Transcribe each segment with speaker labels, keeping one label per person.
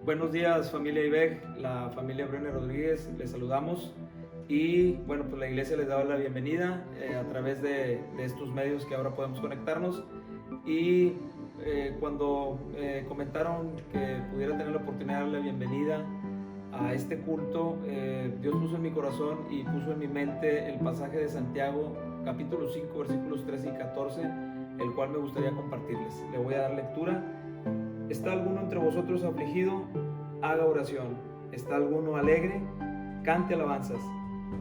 Speaker 1: Buenos días, familia IBEG, la familia Brenner Rodríguez, les saludamos y bueno, pues la iglesia les da la bienvenida a través de estos medios que ahora podemos conectarnos. Y cuando comentaron que pudiera tener la oportunidad de darle la bienvenida a este culto, Dios puso en mi corazón y puso en mi mente el pasaje de Santiago capítulo 5 versículos 13 y 14, el cual me gustaría compartirles. Le voy a dar lectura. ¿Está alguno entre vosotros afligido? Haga oración. ¿Está alguno alegre? Cante alabanzas.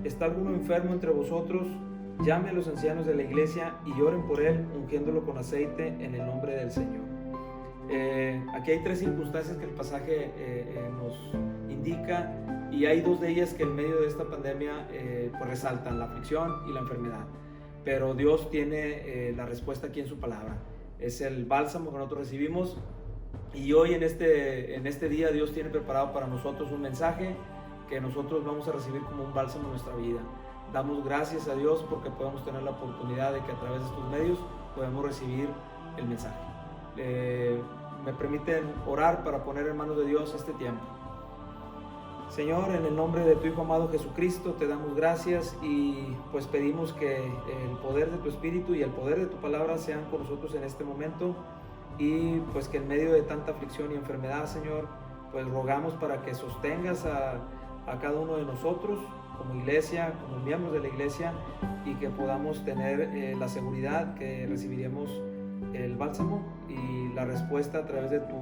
Speaker 1: ¿Está alguno enfermo entre vosotros? Llame a los ancianos de la iglesia y oren por él, ungiéndolo con aceite en el nombre del Señor. Aquí hay tres circunstancias que el pasaje nos indica, y hay dos de ellas que en medio de esta pandemia pues resaltan: la aflicción y la enfermedad. Pero Dios tiene la respuesta aquí en su palabra. Es el bálsamo que nosotros recibimos. Y hoy en este día Dios tiene preparado para nosotros un mensaje que nosotros vamos a recibir como un bálsamo en nuestra vida. Damos gracias a Dios porque podemos tener la oportunidad de que a través de estos medios podemos recibir el mensaje. Me permiten orar para poner en manos de Dios este tiempo. Señor, en el nombre de tu Hijo amado Jesucristo, te damos gracias y pues pedimos que el poder de tu Espíritu y el poder de tu palabra sean con nosotros en este momento. Y pues que en medio de tanta aflicción y enfermedad, Señor, pues rogamos para que sostengas a cada uno de nosotros como iglesia, como miembros de la iglesia, y que podamos tener la seguridad que recibiremos el bálsamo y la respuesta a través de tu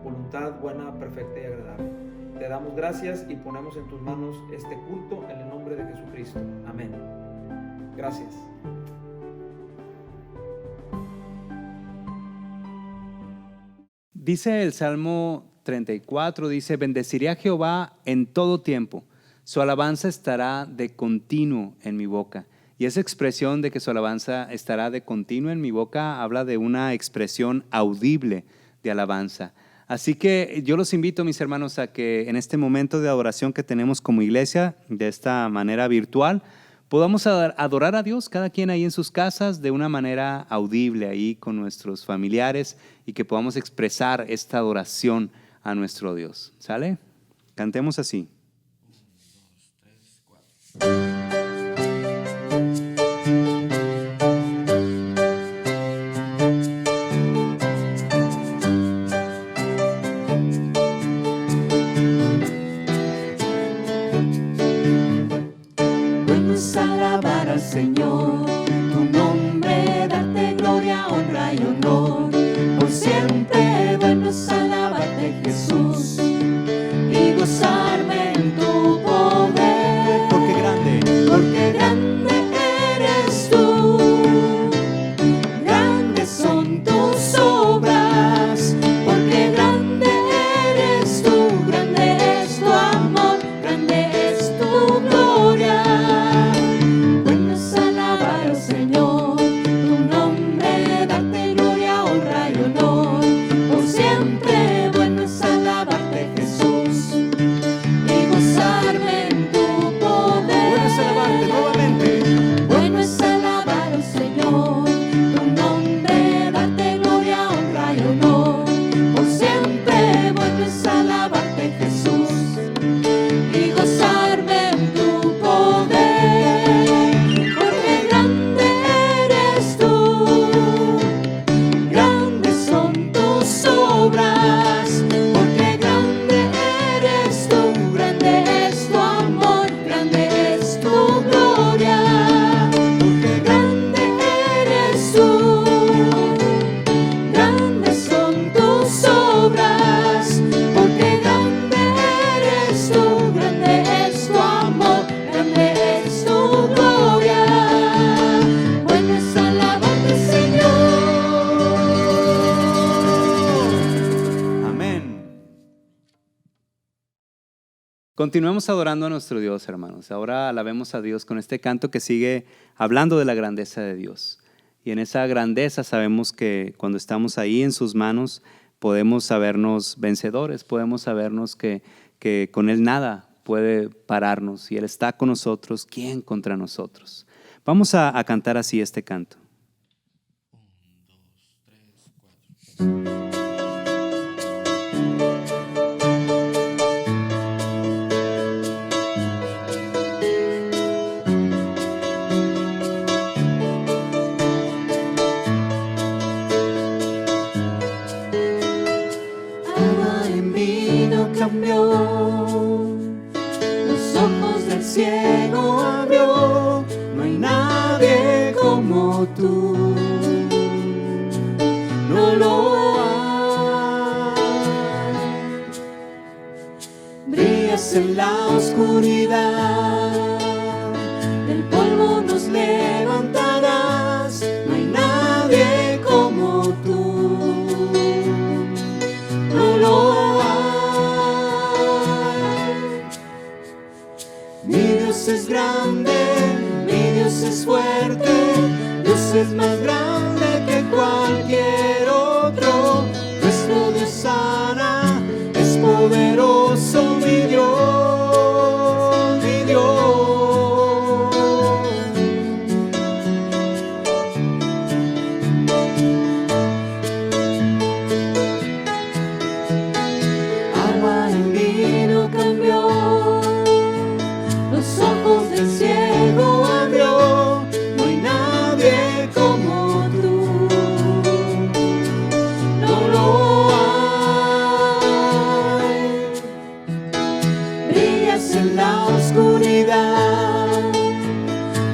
Speaker 1: voluntad buena, perfecta y agradable. Te damos gracias y ponemos en tus manos este culto en el nombre de Jesucristo. Amén. Gracias.
Speaker 2: Dice el Salmo 34, dice: bendeciré a Jehová en todo tiempo, su alabanza estará de continuo en mi boca. Y esa expresión de que su alabanza estará de continuo en mi boca habla de una expresión audible de alabanza. Así que yo los invito, mis hermanos, a que en este momento de adoración que tenemos como iglesia, de esta manera virtual, podamos adorar a Dios, cada quien ahí en sus casas, de una manera audible ahí con nuestros familiares, y que podamos expresar esta adoración a nuestro Dios. ¿Sale? Cantemos así. 1, 2, 3, 4.
Speaker 3: Alabar al Señor, tu nombre, darte gloria, honra y honor. Por siempre bueno es alabarte, Jesús, y gozarme en tu poder. Porque grande eres tú, grandes son tus obras. Porque grande eres tú, grande es tu amor, grande es tu gloria.
Speaker 2: Continuemos adorando a nuestro Dios, hermanos. Ahora alabemos a Dios con este canto que sigue hablando de la grandeza de Dios. Y en esa grandeza sabemos que cuando estamos ahí en sus manos podemos sabernos vencedores, podemos sabernos que con Él nada puede pararnos y Él está con nosotros. ¿Quién contra nosotros? Vamos a cantar así este canto.
Speaker 3: 1, 2, 3, 4. cambió, los ojos del ciego abrió. No hay nadie como tú, no lo hay. Brillas en la oscuridad, del polvo nos levantarás. No hay nadie como tú, no lo hay. Mi Dios es grande, mi Dios es fuerte, Dios es más grande que cualquier otro. Nuestro Dios sana, es poderoso, mi Dios, mi Dios. Agua en vino cambió, los ojos del ciego abrió. No hay nadie como tú, no lo hay. Brillas en la oscuridad,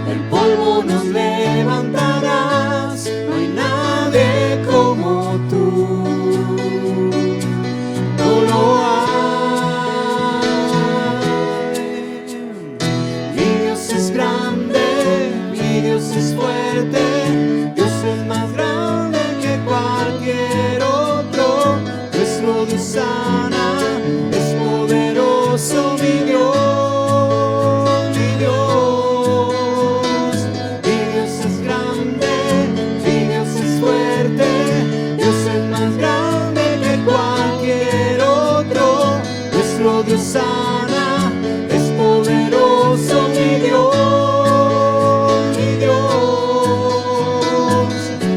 Speaker 3: del polvo nos levantarás. No hay nadie como tú, no lo hay. Mi Dios es grande, mi Dios es fuerte, Dios es más grande que cualquier otro. Nuestro Dios sana, es poderoso, mi Dios, mi Dios. Mi Dios es grande, mi Dios es fuerte, Dios es más grande que cualquier otro. Nuestro Dios sana, es poderoso, mi Dios, mi Dios.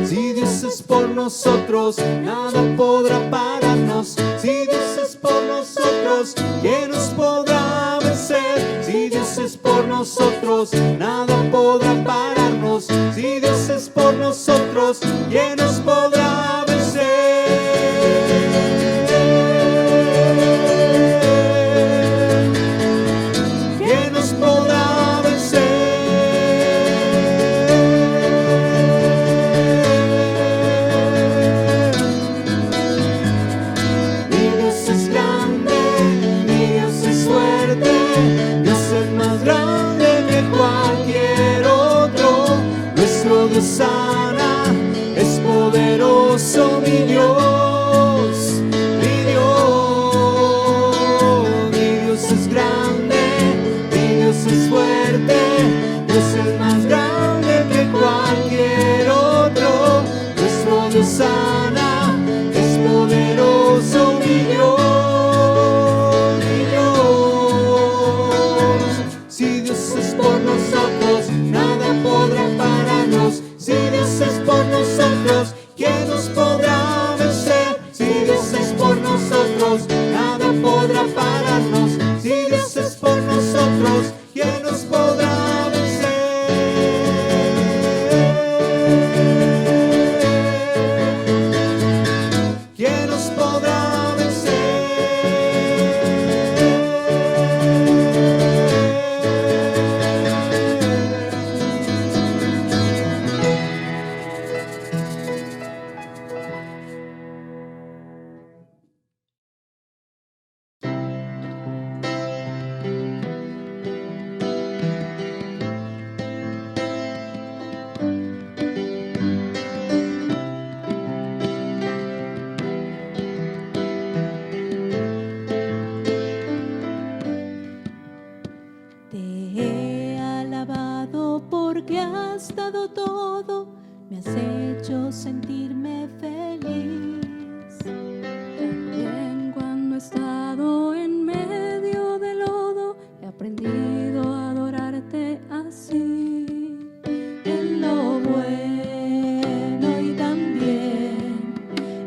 Speaker 3: Si Dios es por nosotros, nada podrá pararnos. Si Dios es por nosotros, ¿quién nos podrá vencer? Si Dios es por nosotros, nada podrá pararnos. Si Dios es por nosotros, ¿quién nos podrá vencer? ¿Quién nos podrá vencer? Mi Dios es grande, mi Dios es fuerte, Dios es más grande que cualquier otro. Nuestro Dios sana, es poderoso, mi Dios, mi Dios. Mi Dios es grande, mi Dios es fuerte, Dios es más grande que cualquier otro. Nuestro Dios sana, es poderoso, mi Dios, mi Dios. Si Dios es por nosotros, nada podrá pararnos. Si Dios es por nosotros, ¿quién nos podrá vencer? Si Dios es por nosotros, nada podrá pararnos. Si Dios es por nosotros, ¿quién nos podrá vencer? ¿Quién nos podrá vencer?
Speaker 4: Te he alabado porque has dado todo, me has hecho sentirme feliz. También cuando he estado en medio del lodo, he aprendido a adorarte así. En lo bueno y también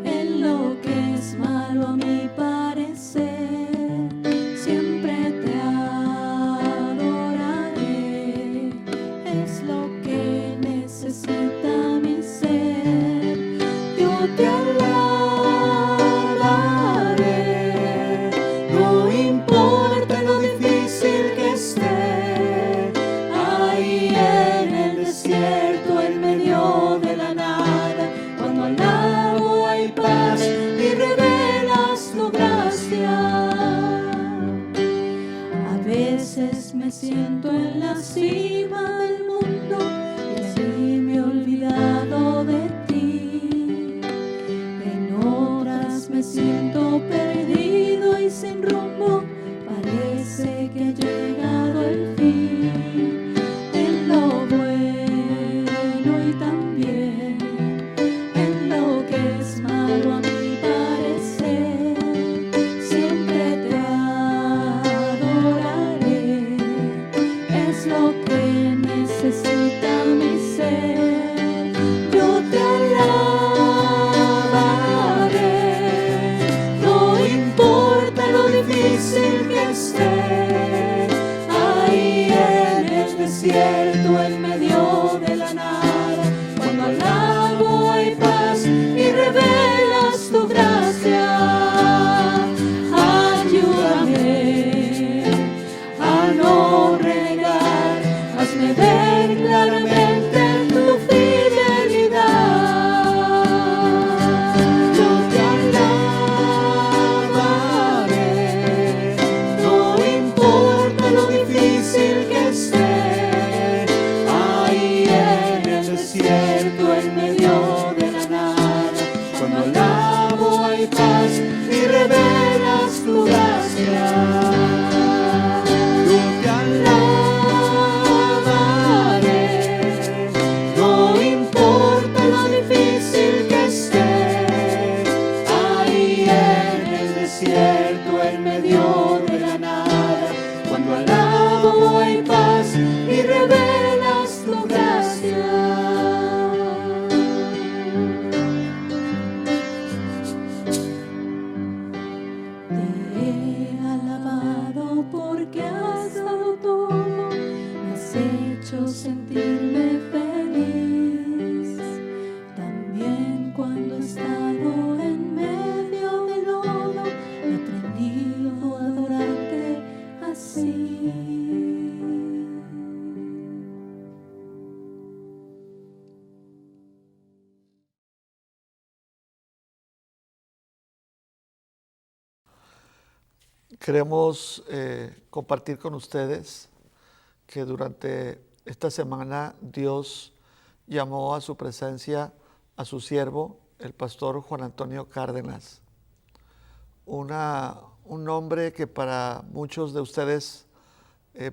Speaker 4: en lo que es malo a mi parecer, siempre te adoraré. Es lo que necesita mi ser. Yo te alabo. siento en la cima del mundo y así me he olvidado de ti. En otras me siento perdido y sin rumbo, parece que ha llegado el fin. En lo bueno y también en lo que es malo a mi parecer, siempre te adoraré, es lo que necesita mi ser. Yo te alabaré, no importa lo difícil que esté, ahí en el desierto, en medio de la nada, cuando al lago hay paz y revelas tu gracia. Ayúdame a no renegar, hazme ver claramente tu fidelidad. Yo te alabaré, no importa lo difícil que esté, ahí en el desierto, en medio de la nada, cuando al lado hay paz y revelas tu gracia. Yo te alabaré, no importa lo difícil que esté, ahí en el desierto, en medio de la nada, cuando al lado hay paz y revelas tu gracia. Te he alabado porque has dado todo, me has hecho sentirme feliz. También cuando he estado en medio del lodo, he aprendido a adorarte así.
Speaker 5: Queremos compartir con ustedes que durante esta semana Dios llamó a su presencia a su siervo, el pastor Juan Antonio Cárdenas. Un nombre que para muchos de ustedes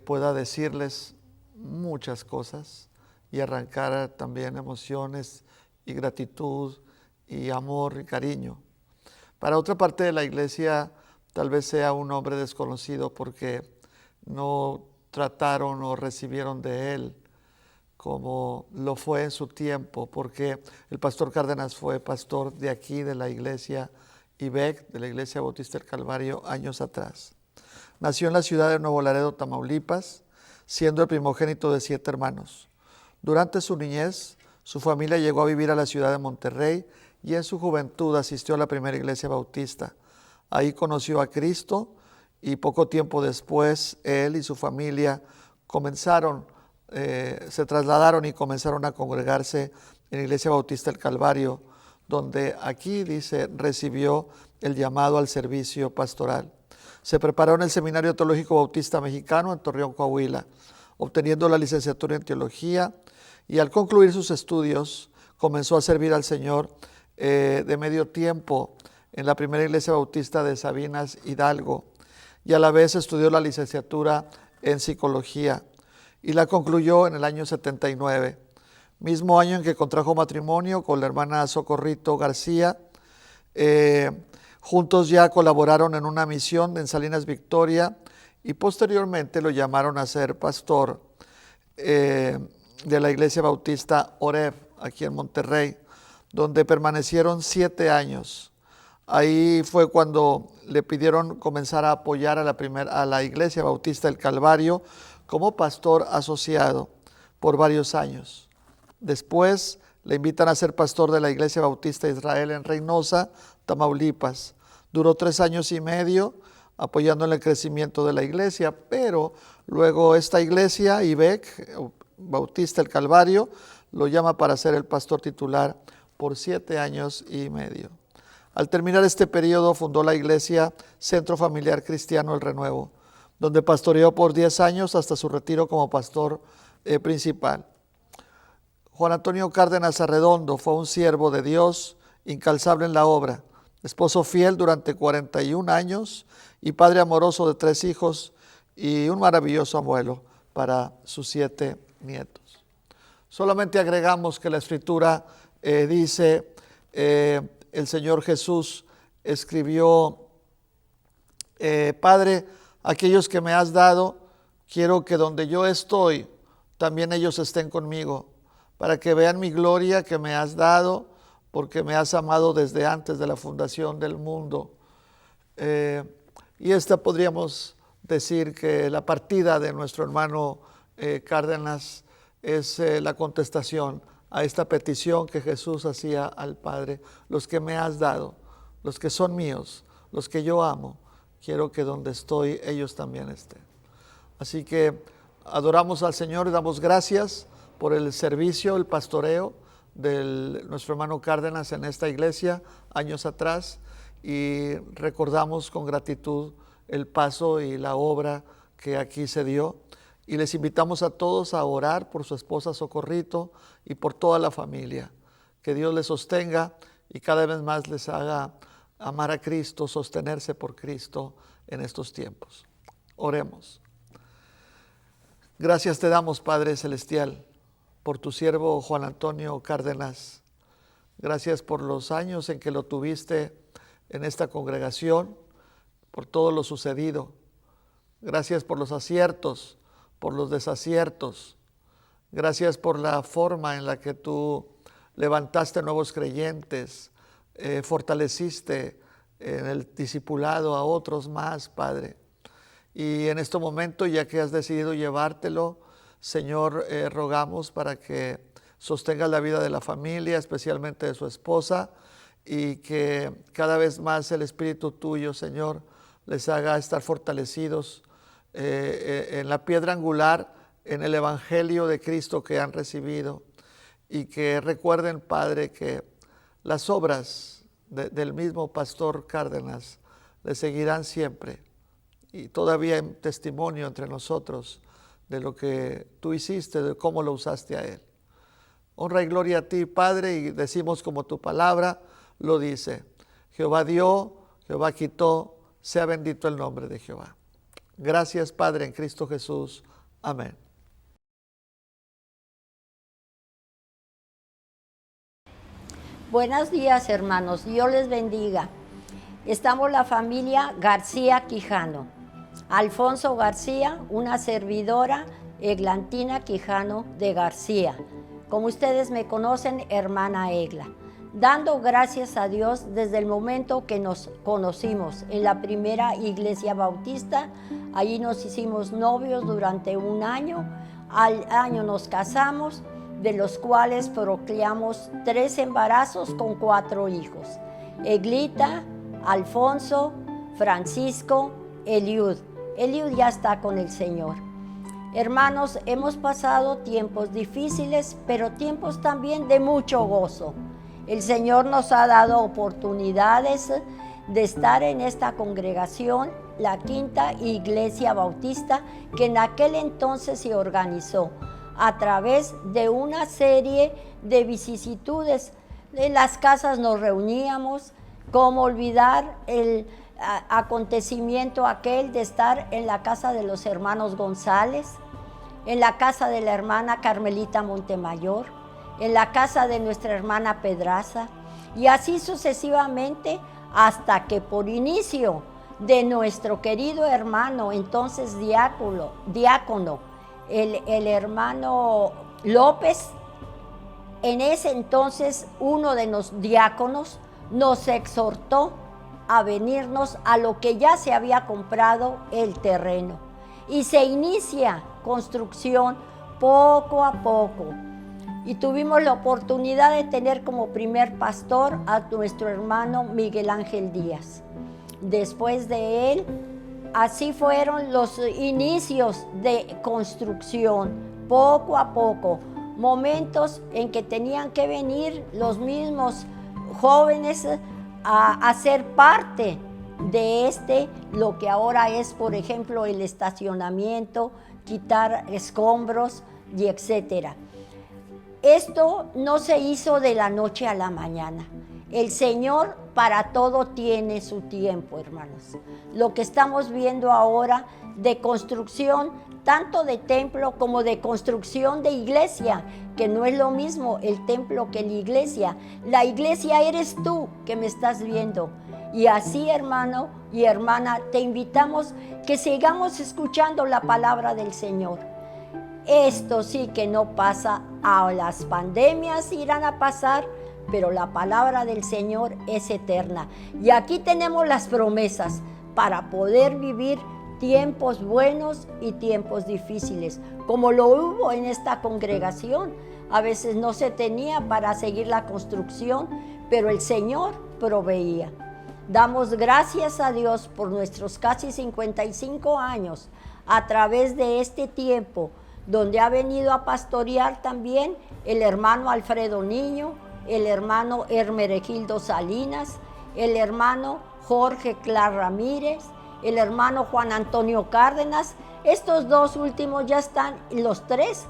Speaker 5: pueda decirles muchas cosas y arrancar también emociones y gratitud y amor y cariño. Para otra parte de la iglesia tal vez sea un nombre desconocido porque no trataron o recibieron de él como lo fue en su tiempo, porque el pastor Cárdenas fue pastor de aquí, de la iglesia IBEC, de la Iglesia Bautista del Calvario, años atrás. Nació en la ciudad de Nuevo Laredo, Tamaulipas, siendo el primogénito de 7 hermanos. Durante su niñez, su familia llegó a vivir a la ciudad de Monterrey y en su juventud asistió a la primera iglesia bautista. Ahí conoció a Cristo y poco tiempo después él y su familia se trasladaron y comenzaron a congregarse en la Iglesia Bautista del Calvario, donde aquí dice recibió el llamado al servicio pastoral. Se preparó en el Seminario Teológico Bautista Mexicano en Torreón, Coahuila, obteniendo la licenciatura en teología, y al concluir sus estudios comenzó a servir al Señor de medio tiempo en la primera iglesia bautista de Sabinas, Hidalgo, y a la vez estudió la licenciatura en psicología y la concluyó en el año 79, mismo año en que contrajo matrimonio con la hermana Socorrito García. Juntos ya colaboraron en una misión en Salinas, Victoria, y posteriormente lo llamaron a ser pastor de la iglesia bautista Oreb, aquí en Monterrey, donde permanecieron 7 años. Ahí fue cuando le pidieron comenzar a apoyar a la Iglesia Bautista del Calvario como pastor asociado por varios años. Después le invitan a ser pastor de la Iglesia Bautista Israel en Reynosa, Tamaulipas. Duró 3 años y medio apoyando en el crecimiento de la iglesia, pero luego esta iglesia, IBEC, Bautista del Calvario, lo llama para ser el pastor titular por 7 años y medio. Al terminar este periodo fundó la iglesia Centro Familiar Cristiano El Renuevo, donde pastoreó por 10 años hasta su retiro como pastor principal. Juan Antonio Cárdenas Arredondo fue un siervo de Dios, incansable en la obra, esposo fiel durante 41 años y padre amoroso de 3 hijos y un maravilloso abuelo para sus 7 nietos. Solamente agregamos que la Escritura dice, el Señor Jesús escribió, Padre, aquellos que me has dado, quiero que donde yo estoy, también ellos estén conmigo, para que vean mi gloria que me has dado, porque me has amado desde antes de la fundación del mundo. Y esta podríamos decir que la partida de nuestro hermano Cárdenas es la contestación a esta petición que Jesús hacía al Padre. Los que me has dado, los que son míos, los que yo amo, quiero que donde estoy ellos también estén. Así que adoramos al Señor y damos gracias por el servicio, el pastoreo de nuestro hermano Cárdenas en esta iglesia años atrás, y recordamos con gratitud el paso y la obra que aquí se dio, y les invitamos a todos a orar por su esposa Socorrito y por toda la familia. Que Dios les sostenga y cada vez más les haga amar a Cristo, sostenerse por Cristo en estos tiempos. Oremos. Gracias te damos, Padre Celestial, por tu siervo Juan Antonio Cárdenas. Gracias por los años en que lo tuviste en esta congregación, por todo lo sucedido. Gracias por los aciertos, por los desaciertos. Gracias por la forma en la que tú levantaste nuevos creyentes, fortaleciste en el discipulado a otros más, Padre. Y en este momento, ya que has decidido llevártelo, Señor, rogamos para que sostengas la vida de la familia, especialmente de su esposa, y que cada vez más el Espíritu tuyo, Señor, les haga estar fortalecidos en la piedra angular, en el Evangelio de Cristo que han recibido, y que recuerden, Padre, que las obras del mismo pastor Cárdenas le seguirán siempre, y todavía hay testimonio entre nosotros de lo que tú hiciste, de cómo lo usaste a él. Honra y gloria a ti, Padre, y decimos como tu palabra lo dice: Jehová dio, Jehová quitó, sea bendito el nombre de Jehová. Gracias, Padre, en Cristo Jesús. Amén.
Speaker 6: Buenos días, hermanos. Dios les bendiga. Estamos la familia García Quijano. Alfonso García, una servidora, Eglantina Quijano de García. Como ustedes me conocen, hermana Egla. Dando gracias a Dios desde el momento que nos conocimos en la primera iglesia bautista. Allí nos hicimos novios durante un año. Al año nos casamos, de los cuales procreamos 3 embarazos con 4 hijos. Eglita, Alfonso, Francisco, Eliud. Eliud ya está con el Señor. Hermanos, hemos pasado tiempos difíciles, pero tiempos también de mucho gozo. El Señor nos ha dado oportunidades de estar en esta congregación, la Quinta Iglesia Bautista, que en aquel entonces se organizó a través de una serie de vicisitudes. En las casas nos reuníamos. ¿Cómo olvidar el acontecimiento aquel de estar en la casa de los hermanos González, en la casa de la hermana Carmelita Montemayor, en la casa de nuestra hermana Pedraza, y así sucesivamente, hasta que por inicio de nuestro querido hermano, entonces diácono, el hermano López, en ese entonces uno de los diáconos nos exhortó a venirnos a lo que ya se había comprado el terreno, y se inicia construcción poco a poco, y tuvimos la oportunidad de tener como primer pastor a nuestro hermano Miguel Ángel Díaz. Después de él, así fueron los inicios de construcción, poco a poco, momentos en que tenían que venir los mismos jóvenes a ser parte de lo que ahora es, por ejemplo, el estacionamiento, quitar escombros y etcétera. Esto no se hizo de la noche a la mañana. El Señor para todo tiene su tiempo, hermanos. Lo que estamos viendo ahora de construcción, tanto de templo como de construcción de iglesia, que no es lo mismo el templo que la iglesia. La iglesia eres tú que me estás viendo. Y así, hermano y hermana, te invitamos que sigamos escuchando la palabra del Señor. Esto sí que no pasa, a las pandemias irán a pasar, pero la palabra del Señor es eterna. Y aquí tenemos las promesas para poder vivir tiempos buenos y tiempos difíciles, como lo hubo en esta congregación. A veces no se tenía para seguir la construcción, pero el Señor proveía. Damos gracias a Dios por nuestros casi 55 años a través de este tiempo, donde ha venido a pastorear también el hermano Alfredo Niño, el hermano Hermenegildo Salinas, el hermano Jorge Clar Ramírez, el hermano Juan Antonio Cárdenas. Estos dos últimos ya están, los tres,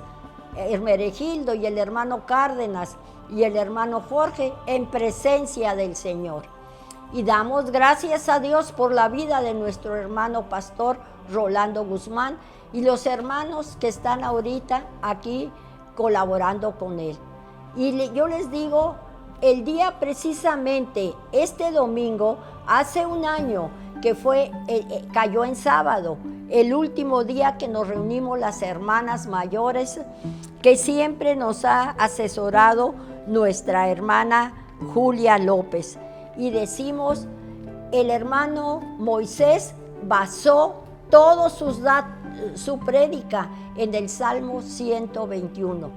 Speaker 6: Hermenegildo y el hermano Cárdenas y el hermano Jorge, en presencia del Señor. Y damos gracias a Dios por la vida de nuestro hermano pastor Rolando Guzmán y los hermanos que están ahorita aquí colaborando con él. Y yo les digo, el día precisamente, este domingo, hace un año que cayó en sábado, el último día que nos reunimos las hermanas mayores, que siempre nos ha asesorado nuestra hermana Julia López. Y decimos, el hermano Moisés basó todo su prédica en el Salmo 121,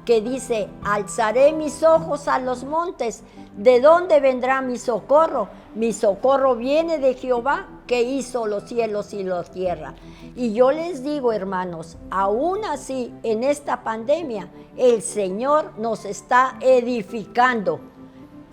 Speaker 6: que dice, alzaré mis ojos a los montes, ¿de dónde vendrá mi socorro? Mi socorro viene de Jehová, que hizo los cielos y la tierra. Y yo les digo, hermanos, aún así, en esta pandemia, el Señor nos está edificando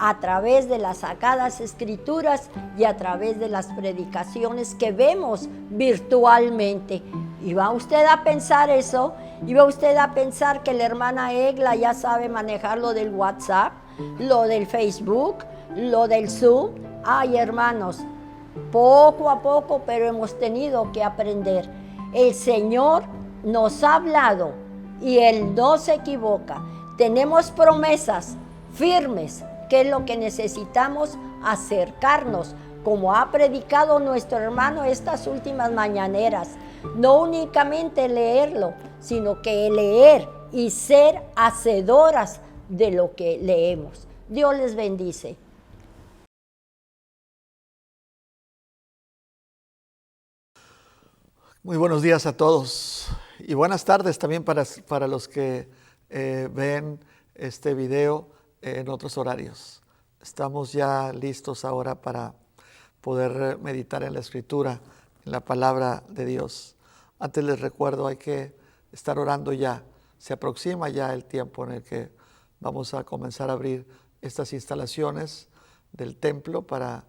Speaker 6: a través de las sagradas escrituras y a través de las predicaciones que vemos virtualmente. Y va usted a pensar eso, y va usted a pensar que la hermana Egla ya sabe manejar lo del WhatsApp, lo del Facebook, lo del Zoom. Ay, hermanos, poco a poco, pero hemos tenido que aprender. El Señor nos ha hablado y Él no se equivoca. Tenemos promesas firmes, que es lo que necesitamos, acercarnos, como ha predicado nuestro hermano estas últimas mañaneras. No únicamente leerlo, sino que leer y ser hacedoras de lo que leemos. Dios les bendice.
Speaker 5: Muy buenos días a todos y buenas tardes también para los que ven este video en otros horarios. Estamos ya listos ahora para poder meditar en la Escritura, en la palabra de Dios. Antes les recuerdo, hay que estar orando ya. Se aproxima ya el tiempo en el que vamos a comenzar a abrir estas instalaciones del templo para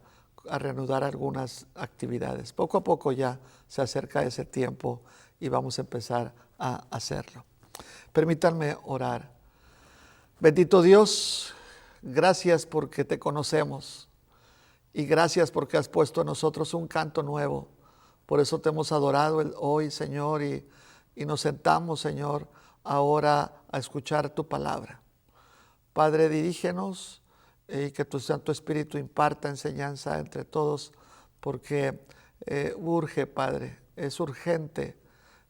Speaker 5: reanudar algunas actividades. Poco a poco ya se acerca ese tiempo y vamos a empezar a hacerlo. Permítanme orar. Bendito Dios, gracias porque te conocemos y gracias porque has puesto en nosotros un canto nuevo. Por eso te hemos adorado hoy, Señor, y nos sentamos, Señor, ahora a escuchar tu palabra. Padre, dirígenos y que tu Santo Espíritu imparta enseñanza entre todos, porque urge, Padre, es urgente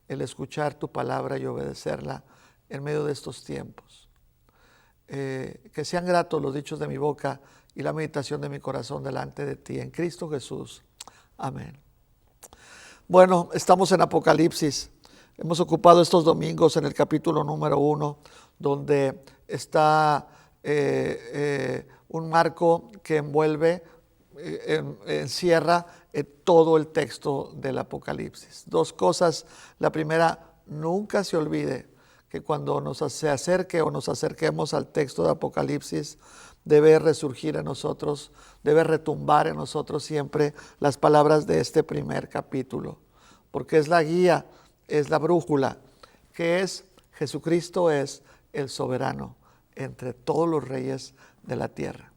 Speaker 5: el escuchar tu palabra y obedecerla en medio de estos tiempos. Que sean gratos los dichos de mi boca y la meditación de mi corazón delante de ti, en Cristo Jesús. Amén. Bueno, estamos en Apocalipsis. Hemos ocupado estos domingos en el capítulo número 1, donde está un marco que envuelve, encierra todo el texto del Apocalipsis. Dos cosas. La primera, nunca se olvide que cuando se acerque o nos acerquemos al texto de Apocalipsis, debe resurgir en nosotros, debe retumbar en nosotros siempre las palabras de este primer capítulo, porque es la guía, es la brújula, que es Jesucristo es el soberano entre todos los reyes de la tierra.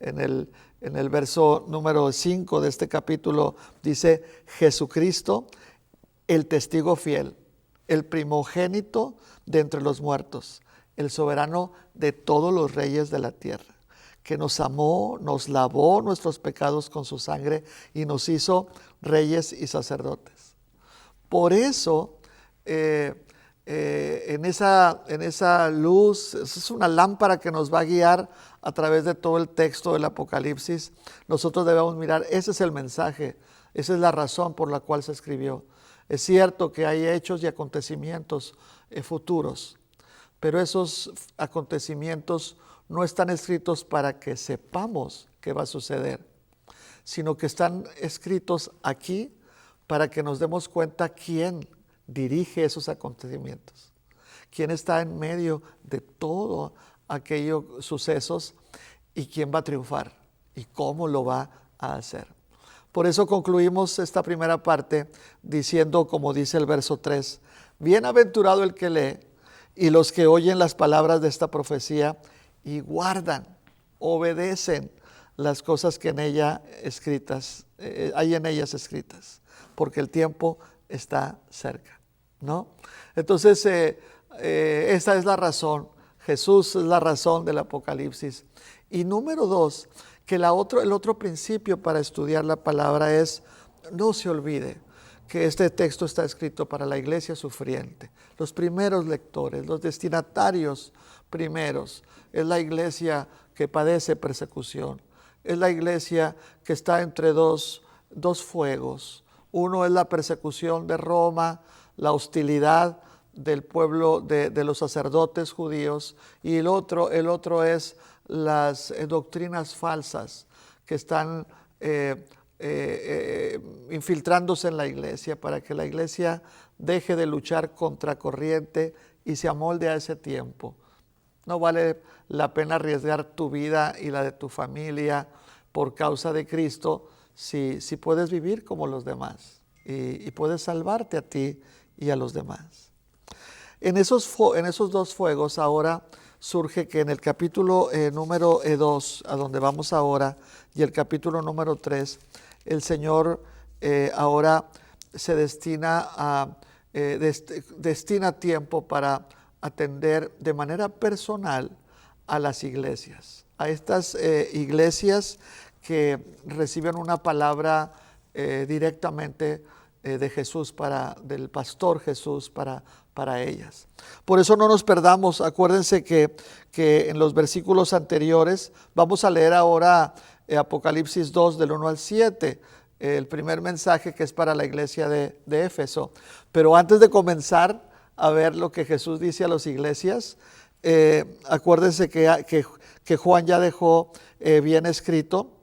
Speaker 5: En el verso número 5 de este capítulo dice: Jesucristo, el testigo fiel, el primogénito de entre los muertos, el soberano de todos los reyes de la tierra, que nos amó, nos lavó nuestros pecados con su sangre y nos hizo reyes y sacerdotes. Por eso, en esa luz, es una lámpara que nos va a guiar a través de todo el texto del Apocalipsis. Nosotros debemos mirar, ese es el mensaje, esa es la razón por la cual se escribió. Es cierto que hay hechos y acontecimientos futuros, pero esos acontecimientos no están escritos para que sepamos qué va a suceder, sino que están escritos aquí para que nos demos cuenta quién dirige esos acontecimientos, quién está en medio de todo aquellos sucesos y quién va a triunfar y cómo lo va a hacer. Por eso concluimos esta primera parte diciendo, como dice el verso 3, bienaventurado el que lee y los que oyen las palabras de esta profecía y guardan, obedecen las cosas que en ella escritas, hay en ellas escritas, porque el tiempo está cerca, ¿no? Entonces, esta es la razón. Jesús es la razón del Apocalipsis. Y número 2, que el otro principio para estudiar la palabra es, no se olvide que este texto está escrito para la iglesia sufriente, los primeros lectores, los destinatarios primeros. Es la iglesia que padece persecución, es la iglesia que está entre dos fuegos. Uno es la persecución de Roma, la hostilidad del pueblo de los sacerdotes judíos, y el otro es las doctrinas falsas que están infiltrándose en la iglesia para que la iglesia deje de luchar contra corriente y se amolde a ese tiempo. No vale la pena arriesgar tu vida y la de tu familia por causa de Cristo si puedes vivir como los demás y puedes salvarte a ti y a los demás. En esos dos fuegos ahora surge que en el capítulo número 2, a donde vamos ahora, y el capítulo número 3, el Señor ahora se destina tiempo para atender de manera personal a las iglesias, a estas iglesias que reciben una palabra directamente de Jesús, del pastor Jesús para ellas. Por eso no nos perdamos. Acuérdense que en los versículos anteriores, vamos a leer ahora Apocalipsis 2 del 1 al 7, el primer mensaje que es para la iglesia de Éfeso. Pero antes de comenzar a ver lo que Jesús dice a las iglesias, acuérdense que Juan ya dejó bien escrito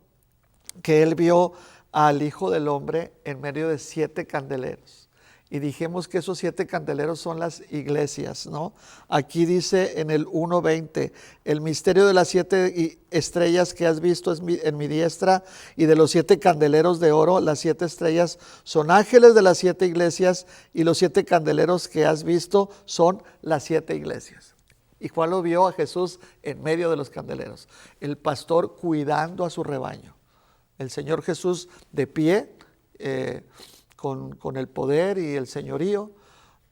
Speaker 5: que él vio al Hijo del Hombre en medio de 7 candeleros. Y dijimos que esos 7 candeleros son las iglesias, ¿no? Aquí dice en el 1:20, el misterio de las 7 estrellas que has visto en mi diestra, y de los 7 candeleros de oro, las 7 estrellas son ángeles de las 7 iglesias, y los 7 candeleros que has visto son las 7 iglesias. ¿Y Juan lo vio a Jesús en medio de los candeleros? El pastor cuidando a su rebaño. El Señor Jesús de pie, con el poder y el señorío,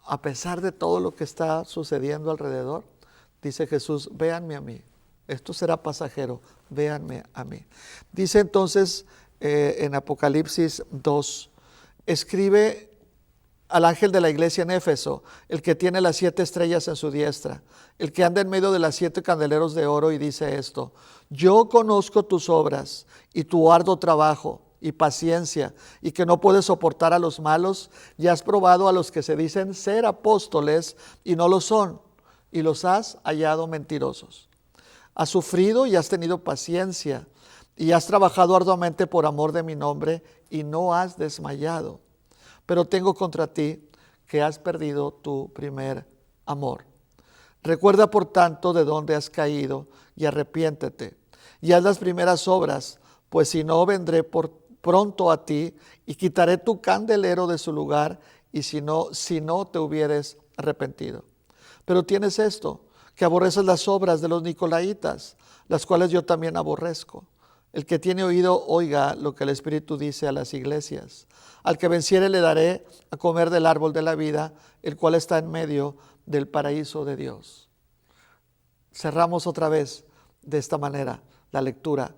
Speaker 5: a pesar de todo lo que está sucediendo alrededor, dice Jesús, véanme a mí, esto será pasajero, véanme a mí. Dice entonces en Apocalipsis 2, escribe al ángel de la iglesia en Éfeso, el que tiene las 7 estrellas en su diestra, el que anda en medio de las 7 candeleros de oro, y dice esto: yo conozco tus obras y tu arduo trabajo y paciencia, y que no puedes soportar a los malos, y has probado a los que se dicen ser apóstoles y no lo son, y los has hallado mentirosos. Has sufrido y has tenido paciencia, y has trabajado arduamente por amor de mi nombre, y no has desmayado. Pero tengo contra ti que has perdido tu primer amor. Recuerda, por tanto, de dónde has caído y arrepiéntete y haz las primeras obras, pues si no, vendré pronto a ti y quitaré tu candelero de su lugar, y si no te hubieres arrepentido. Pero tienes esto, que aborreces las obras de los nicolaítas, las cuales yo también aborrezco. El que tiene oído, oiga lo que el Espíritu dice a las iglesias. Al que venciere le daré a comer del árbol de la vida, el cual está en medio del paraíso de Dios. Cerramos otra vez de esta manera la lectura.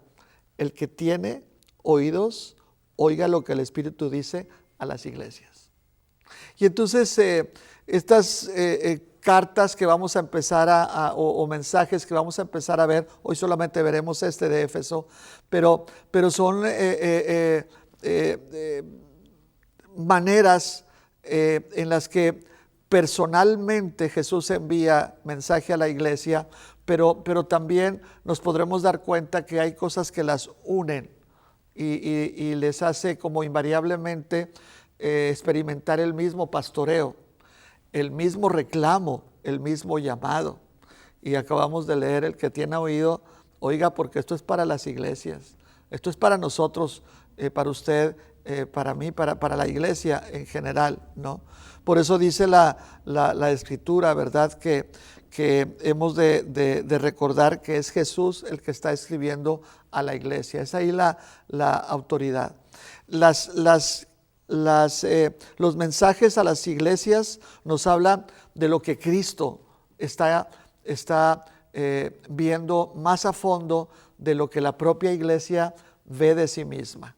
Speaker 5: El que tiene oídos, oiga lo que el Espíritu dice a las iglesias. Y entonces estas cartas que vamos a empezar o mensajes que vamos a empezar a ver, hoy solamente veremos este de Éfeso, pero son maneras en las que personalmente Jesús envía mensaje a la iglesia, pero también nos podremos dar cuenta que hay cosas que las unen y les hace como invariablemente experimentar el mismo pastoreo, el mismo reclamo, el mismo llamado. Y acabamos de leer: el que tiene oído, oiga, porque esto es para las iglesias, esto es para nosotros, para usted, para mí, para la iglesia en general, ¿no? Por eso dice la Escritura, ¿verdad?, que hemos de recordar que es Jesús el que está escribiendo a la iglesia. Es ahí la autoridad. Los mensajes a las iglesias nos hablan de lo que Cristo está viendo más a fondo de lo que la propia iglesia ve de sí misma,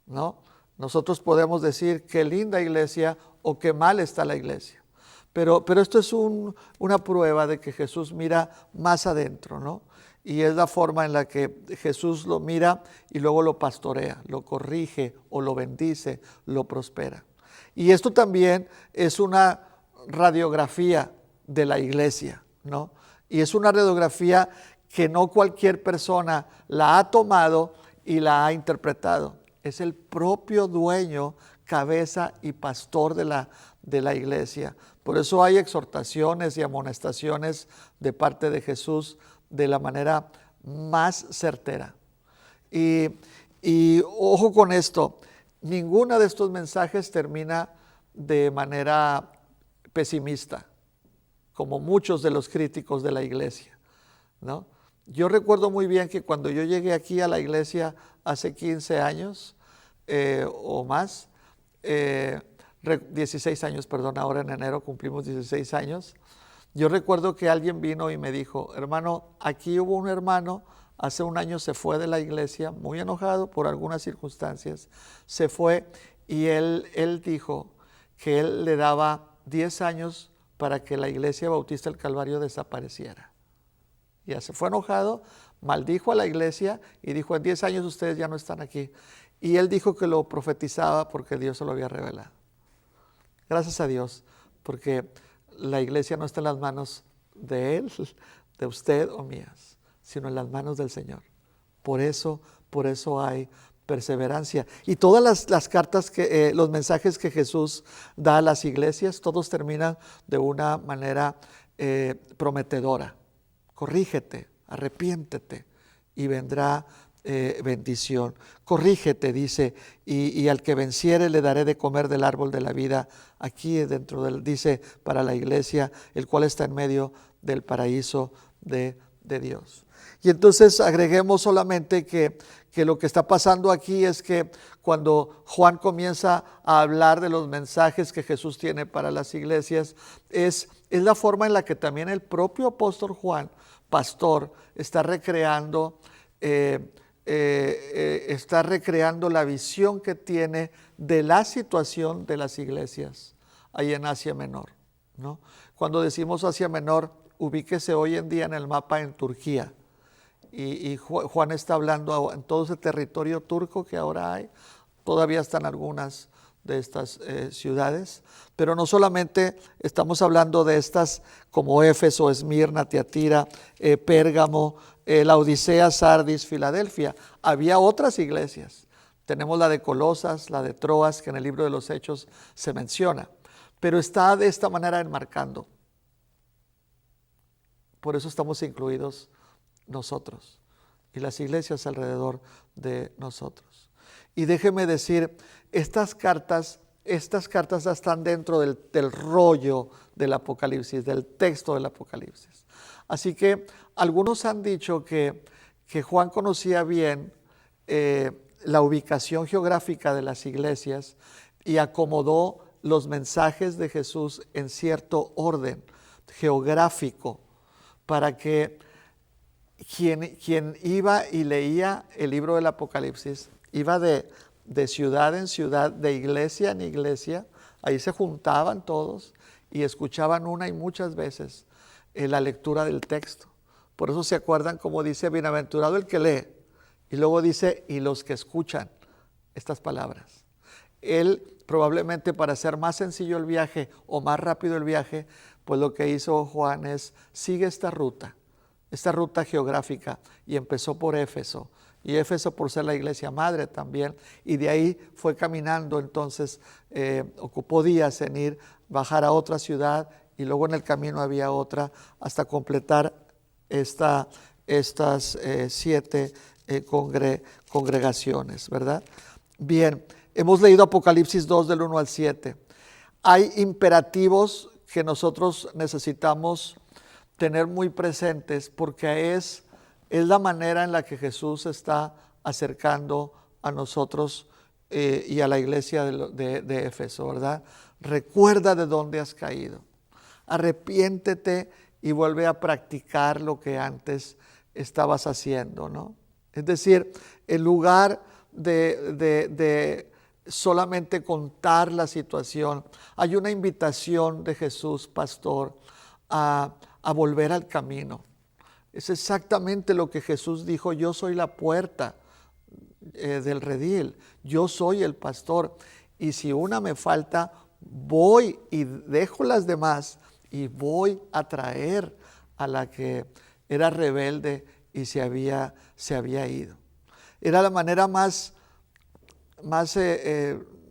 Speaker 5: ¿no? Nosotros podemos decir qué linda iglesia o qué mal está la iglesia, pero esto es una prueba de que Jesús mira más adentro, ¿no? Y es la forma en la que Jesús lo mira y luego lo pastorea, lo corrige o lo bendice, lo prospera. Y esto también es una radiografía de la iglesia, ¿no? Y es una radiografía que no cualquier persona la ha tomado y la ha interpretado. Es el propio dueño, cabeza y pastor de la iglesia. Por eso hay exhortaciones y amonestaciones de parte de Jesús de la manera más certera. Y ojo con esto, ninguno de estos mensajes termina de manera pesimista, como muchos de los críticos de la iglesia, ¿no? Yo recuerdo muy bien que cuando yo llegué aquí a la iglesia hace 15 años o más, 16 años, perdón, ahora en enero cumplimos 16 años. Yo recuerdo que alguien vino y me dijo: hermano, aquí hubo un hermano, hace un año se fue de la iglesia, muy enojado por algunas circunstancias, se fue y él dijo que él le daba 10 años para que la iglesia Bautista del Calvario desapareciera. Ya se fue enojado, maldijo a la iglesia y dijo: en 10 años ustedes ya no están aquí. Y él dijo que lo profetizaba porque Dios se lo había revelado. Gracias a Dios, porque la iglesia no está en las manos de él, de usted o mías, sino en las manos del Señor. Por eso hay perseverancia. Y todas las cartas, los mensajes que Jesús da a las iglesias, todos terminan de una manera prometedora. Corrígete, arrepiéntete y vendrá bendición. Corrígete, dice, y al que venciere le daré de comer del árbol de la vida. Aquí dentro dice para la iglesia, el cual está en medio del paraíso de Dios. Y entonces agreguemos solamente que lo que está pasando aquí es que cuando Juan comienza a hablar de los mensajes que Jesús tiene para las iglesias, es la forma en la que también el propio apóstol Juan, pastor, está recreando la visión que tiene de la situación de las iglesias ahí en Asia Menor, ¿no? Cuando decimos Asia Menor, ubíquese hoy en día en el mapa en Turquía. Y Juan está hablando en todo ese territorio turco que ahora hay. Todavía están algunas de estas ciudades, pero no solamente estamos hablando de estas como Éfeso, Esmirna, Tiatira, Pérgamo, Laodicea, Sardis, Filadelfia. Había otras iglesias. Tenemos la de Colosas, la de Troas, que en el libro de los Hechos se menciona, pero está de esta manera enmarcando. Por eso estamos incluidos nosotros. y las iglesias alrededor de nosotros. Y déjeme decir, estas cartas están dentro del rollo del Apocalipsis, del texto del Apocalipsis. Así que algunos han dicho que Juan conocía bien la ubicación geográfica de las iglesias y acomodó los mensajes de Jesús en cierto orden geográfico para que quien iba y leía el libro del Apocalipsis iba de ciudad en ciudad, de iglesia en iglesia. Ahí se juntaban todos y escuchaban una y muchas veces la lectura del texto. Por eso se acuerdan como dice, bienaventurado el que lee, y luego dice, y los que escuchan estas palabras. Él probablemente, para hacer más sencillo el viaje o más rápido el viaje, pues lo que hizo Juan es, sigue esta ruta geográfica, y empezó por Éfeso. Y Éfeso por ser la iglesia madre también, y de ahí fue caminando. Entonces ocupó días en ir, bajar a otra ciudad, y luego en el camino había otra, hasta completar estas 7 congregaciones, ¿verdad? Bien, hemos leído Apocalipsis 2 del 1 al 7. Hay imperativos que nosotros necesitamos tener muy presentes, porque es la manera en la que Jesús está acercando a nosotros y a la iglesia de Éfeso, ¿verdad? Recuerda de dónde has caído, arrepiéntete y vuelve a practicar lo que antes estabas haciendo, ¿no? Es decir, en lugar de solamente contar la situación, hay una invitación de Jesús, pastor, a volver al camino. Es exactamente lo que Jesús dijo: yo soy la puerta del redil, yo soy el pastor, y si una me falta, voy y dejo las demás y voy a traer a la que era rebelde y se había ido. Era la manera más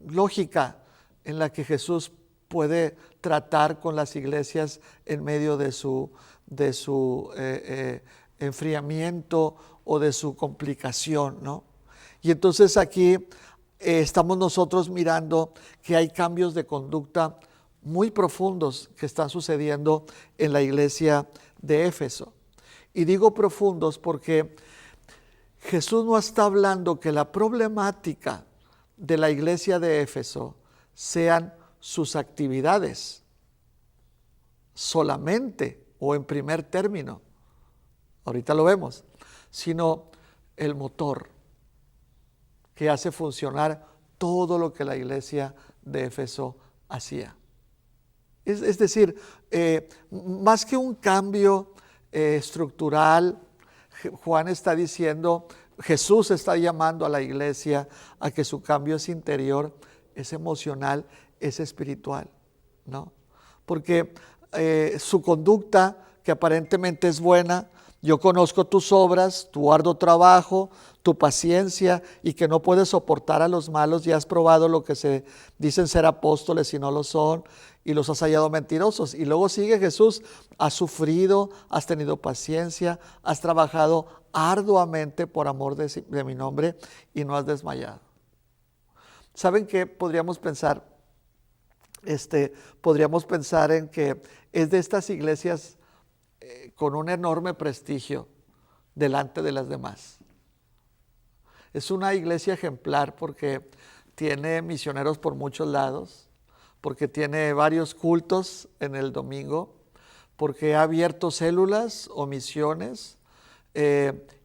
Speaker 5: lógica en la que Jesús puede tratar con las iglesias en medio de su enfriamiento o de su complicación, ¿no? Y entonces aquí estamos nosotros mirando que hay cambios de conducta muy profundos que están sucediendo en la iglesia de Éfeso. Y digo profundos porque Jesús no está hablando que la problemática de la iglesia de Éfeso sean sus actividades solamente o en primer término, ahorita lo vemos, sino el motor que hace funcionar todo lo que la iglesia de Éfeso hacía. Es decir, más que un cambio estructural, Juan está diciendo, Jesús está llamando a la iglesia a que su cambio es interior, es emocional, es espiritual, ¿no? Porque su conducta, que aparentemente es buena, yo conozco tus obras, tu arduo trabajo, tu paciencia, y que no puedes soportar a los malos, y has probado lo que se dicen ser apóstoles y no lo son, y los has hallado mentirosos. Y luego sigue Jesús: has sufrido, has tenido paciencia, has trabajado arduamente por amor de mi nombre y no has desmayado. ¿Saben qué podríamos pensar? Podríamos pensar en que es de estas iglesias con un enorme prestigio delante de las demás. Es una iglesia ejemplar porque tiene misioneros por muchos lados, porque tiene varios cultos en el domingo, porque ha abierto células o misiones,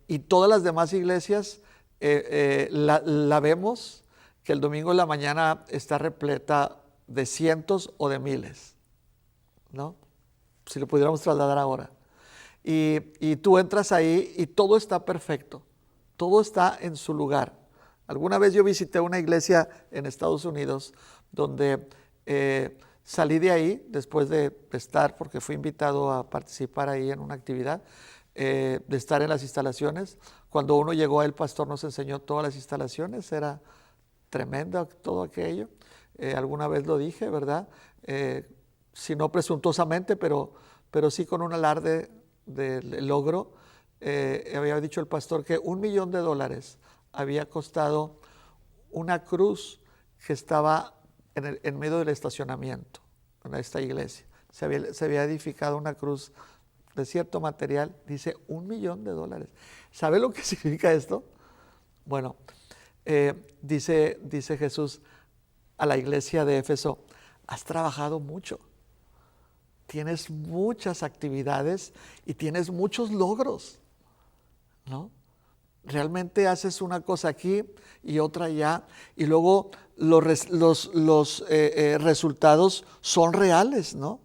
Speaker 5: y todas las demás iglesias la vemos que el domingo en la mañana está repleta de cientos o de miles, ¿no? Si lo pudiéramos trasladar ahora. Y tú entras ahí y todo está perfecto, todo está en su lugar. Alguna vez yo visité una iglesia en Estados Unidos donde salí de ahí después de estar, porque fui invitado a participar ahí en una actividad, de estar en las instalaciones. Cuando uno llegó, el pastor nos enseñó todas las instalaciones, era tremendo todo aquello. Alguna vez lo dije, ¿verdad? Si no presuntuosamente, pero sí con un alarde de logro. había dicho el pastor que $1,000,000 había costado una cruz que estaba en medio del estacionamiento en esta iglesia. Se había edificado una cruz de cierto material, dice $1,000,000. ¿Sabe lo que significa esto? Bueno, dice Jesús a la iglesia de Éfeso: has trabajado mucho, tienes muchas actividades y tienes muchos logros, ¿no? Realmente haces una cosa aquí y otra allá, y luego los resultados son reales, ¿no?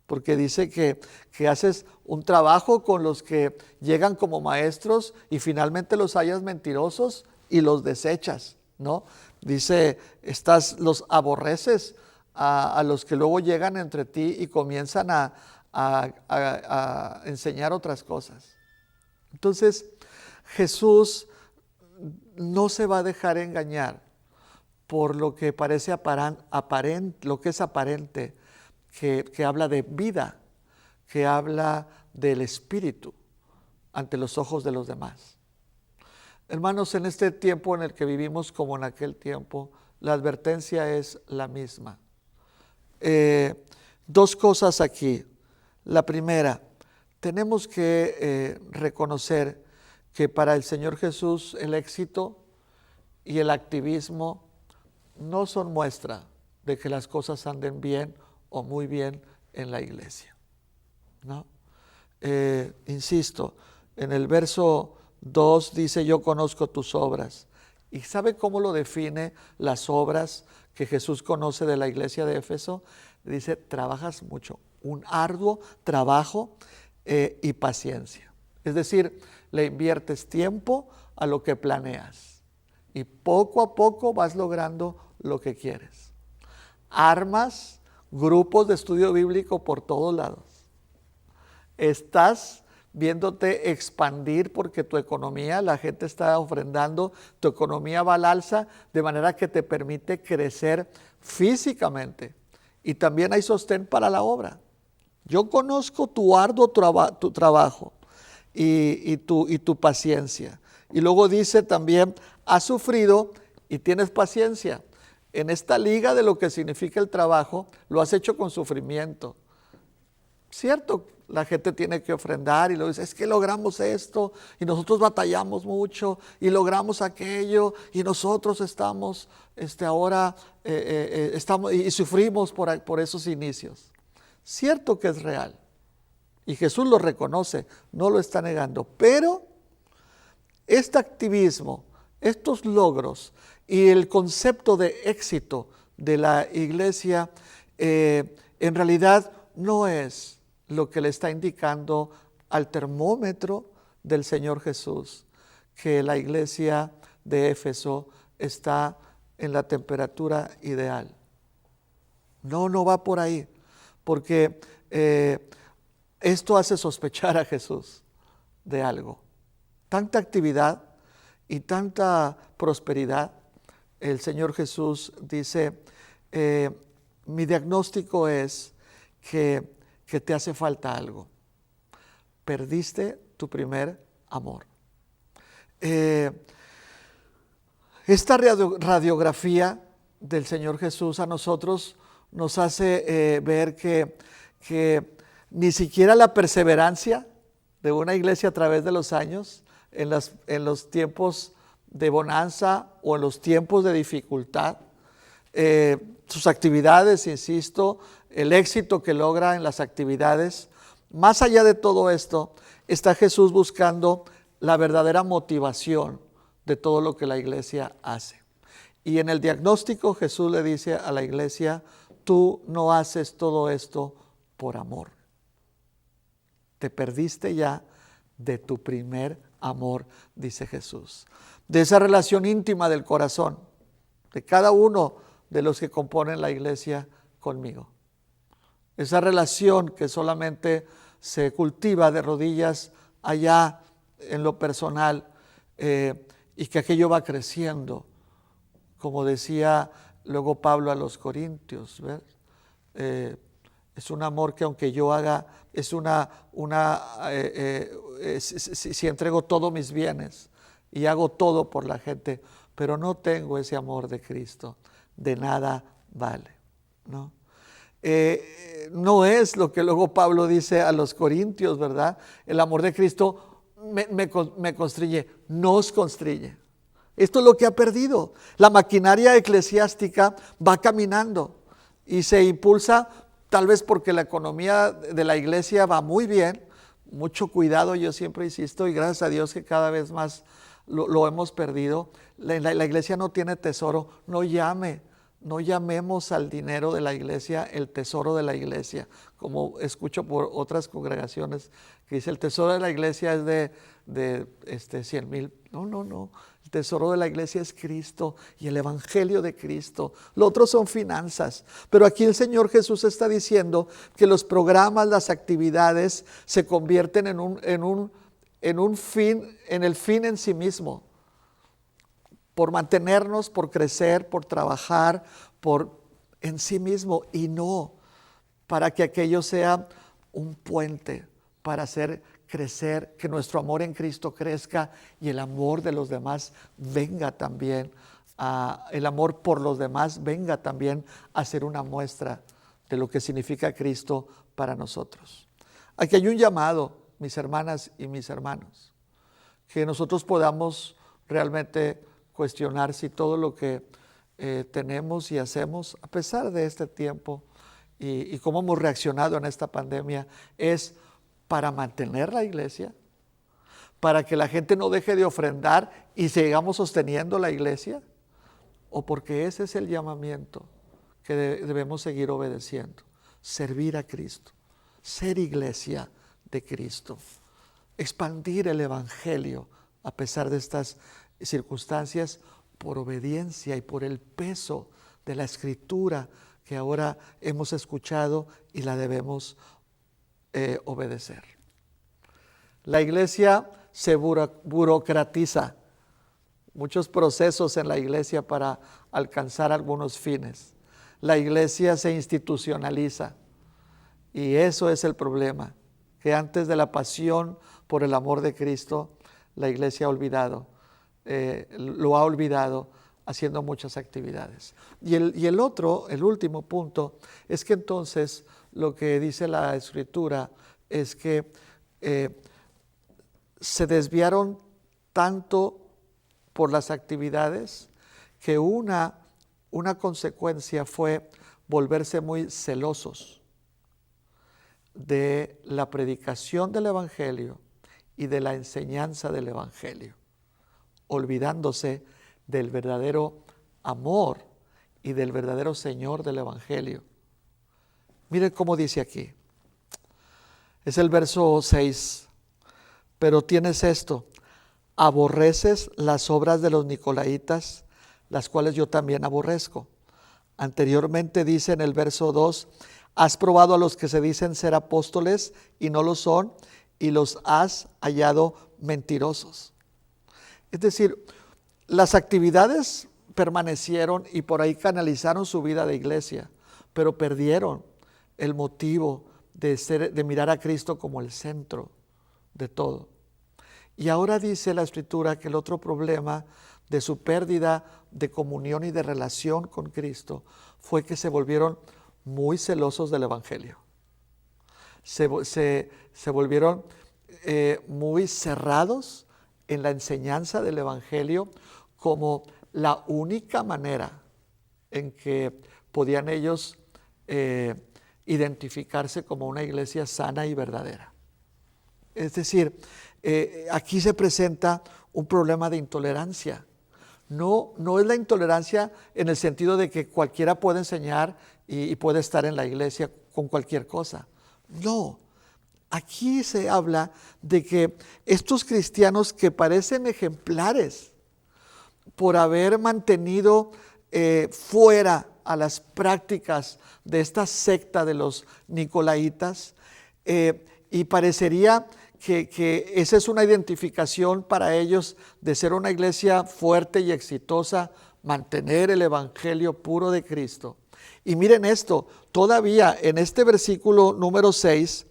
Speaker 5: Porque dice que haces un trabajo con los que llegan como maestros y finalmente los hallas mentirosos y los desechas, ¿no? Dice, los aborreces a los que luego llegan entre ti y comienzan a enseñar otras cosas. Entonces, Jesús no se va a dejar engañar por lo que parece aparente, lo que es aparente, que habla de vida, que habla del espíritu ante los ojos de los demás. Hermanos, en este tiempo en el que vivimos como en aquel tiempo, la advertencia es la misma. Dos cosas aquí. La primera, tenemos que reconocer que para el Señor Jesús el éxito y el activismo no son muestra de que las cosas anden bien o muy bien en la iglesia, ¿no? Insisto, en el verso 2 dice: yo conozco tus obras. ¿Y sabe cómo lo define las obras que Jesús conoce de la iglesia de Éfeso? Dice: trabajas mucho, un arduo trabajo y paciencia. Es decir, le inviertes tiempo a lo que planeas y poco a poco vas logrando lo que quieres. Armas grupos de estudio bíblico por todos lados. Estás viéndote expandir porque tu economía, la gente está ofrendando, tu economía va al alza, de manera que te permite crecer físicamente. Y también hay sostén para la obra. Yo conozco tu arduo tu trabajo y tu paciencia. Y luego dice también: has sufrido y tienes paciencia. En esta liga de lo que significa el trabajo, lo has hecho con sufrimiento. Cierto, la gente tiene que ofrendar y luego dice: es que logramos esto y nosotros batallamos mucho y logramos aquello y nosotros estamos ahora estamos y sufrimos por esos inicios. Cierto que es real y Jesús lo reconoce, no lo está negando, pero este activismo, estos logros y el concepto de éxito de la iglesia en realidad no es lo que le está indicando al termómetro del Señor Jesús, que la iglesia de Éfeso está en la temperatura ideal. No va por ahí, porque esto hace sospechar a Jesús de algo. Tanta actividad y tanta prosperidad, el Señor Jesús dice: mi diagnóstico es que te hace falta algo. Perdiste tu primer amor. Esta radiografía del Señor Jesús a nosotros nos hace ver que ni siquiera la perseverancia de una iglesia a través de los años, en los tiempos de bonanza o en los tiempos de dificultad, sus actividades, insisto, el éxito que logra en las actividades, más allá de todo esto, está Jesús buscando la verdadera motivación de todo lo que la iglesia hace. Y en el diagnóstico Jesús le dice a la iglesia: tú no haces todo esto por amor. Te perdiste ya de tu primer amor, dice Jesús. De esa relación íntima del corazón, de cada uno de los que componen la iglesia conmigo. Esa relación que solamente se cultiva de rodillas allá en lo personal, y que aquello va creciendo, como decía luego Pablo a los Corintios, Es un amor que aunque yo haga, es si entrego todos mis bienes y hago todo por la gente, pero no tengo ese amor de Cristo, de nada vale, ¿no? No es lo que luego Pablo dice a los corintios, ¿verdad? El amor de Cristo me constriñe, nos constriñe. Esto es lo que ha perdido. La maquinaria eclesiástica va caminando y se impulsa tal vez porque la economía de la iglesia va muy bien. Mucho cuidado, yo siempre insisto, y gracias a Dios que cada vez más lo hemos perdido. La iglesia no tiene tesoro. No llamemos al dinero de la iglesia el tesoro de la iglesia, como escucho por otras congregaciones que dice el tesoro de la iglesia es de 100,000. No. El tesoro de la iglesia es Cristo y el evangelio de Cristo. Lo otro son finanzas. Pero aquí el Señor Jesús está diciendo que los programas, las actividades se convierten en el fin en sí mismo. Por mantenernos, por crecer, por trabajar, en sí mismo, y no para que aquello sea un puente para hacer crecer, que nuestro amor en Cristo crezca y el amor de los demás venga también, el amor por los demás venga también a ser una muestra de lo que significa Cristo para nosotros. Aquí hay un llamado, mis hermanas y mis hermanos, que nosotros podamos realmente cuestionar si todo lo que tenemos y hacemos, a pesar de este tiempo y cómo hemos reaccionado en esta pandemia, es para mantener la iglesia, para que la gente no deje de ofrendar y sigamos sosteniendo la iglesia, o porque ese es el llamamiento que debemos seguir obedeciendo, servir a Cristo, ser iglesia de Cristo, expandir el evangelio a pesar de estas circunstancias, por obediencia y por el peso de la escritura que ahora hemos escuchado y la debemos obedecer. La iglesia se burocratiza, muchos procesos en la iglesia para alcanzar algunos fines. La iglesia se institucionaliza y eso es el problema, que antes de la pasión por el amor de Cristo, la iglesia ha olvidado. Lo ha olvidado haciendo muchas actividades. Y el último punto, es que entonces lo que dice la Escritura es que se desviaron tanto por las actividades que una consecuencia fue volverse muy celosos de la predicación del Evangelio y de la enseñanza del Evangelio, olvidándose del verdadero amor y del verdadero Señor del Evangelio. Miren cómo dice aquí. Es el verso 6. Pero tienes esto, aborreces las obras de los nicolaítas, las cuales yo también aborrezco. Anteriormente dice en el verso 2, has probado a los que se dicen ser apóstoles y no lo son, y los has hallado mentirosos. Es decir, las actividades permanecieron y por ahí canalizaron su vida de iglesia, pero perdieron el motivo de mirar a Cristo como el centro de todo. Y ahora dice la Escritura que el otro problema de su pérdida de comunión y de relación con Cristo fue que se volvieron muy celosos del Evangelio. Se volvieron muy cerrados en la enseñanza del Evangelio como la única manera en que podían ellos identificarse como una iglesia sana y verdadera. Es decir, aquí se presenta un problema de intolerancia. No es la intolerancia en el sentido de que cualquiera puede enseñar y puede estar en la iglesia con cualquier cosa. No, aquí se habla de que estos cristianos que parecen ejemplares por haber mantenido fuera a las prácticas de esta secta de los nicolaítas, y parecería que esa es una identificación para ellos de ser una iglesia fuerte y exitosa, mantener el evangelio puro de Cristo. Y miren esto, todavía en este versículo número 6,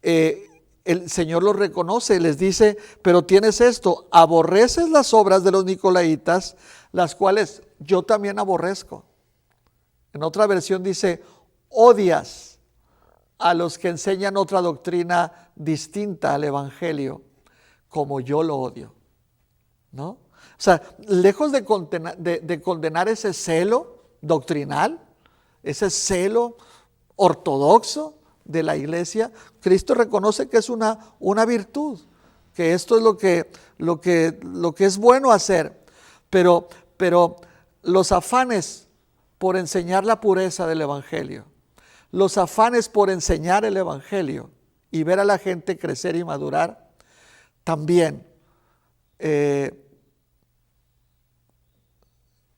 Speaker 5: el Señor los reconoce, les dice, pero tienes esto, aborreces las obras de los nicolaitas, las cuales yo también aborrezco. En otra versión dice, odias a los que enseñan otra doctrina distinta al Evangelio, como yo lo odio, ¿no? O sea, lejos de condenar ese celo doctrinal, ese celo ortodoxo de la iglesia, Cristo reconoce que es una virtud, que esto es lo que es bueno hacer, pero los afanes por enseñar la pureza del Evangelio, los afanes por enseñar el Evangelio y ver a la gente crecer y madurar, también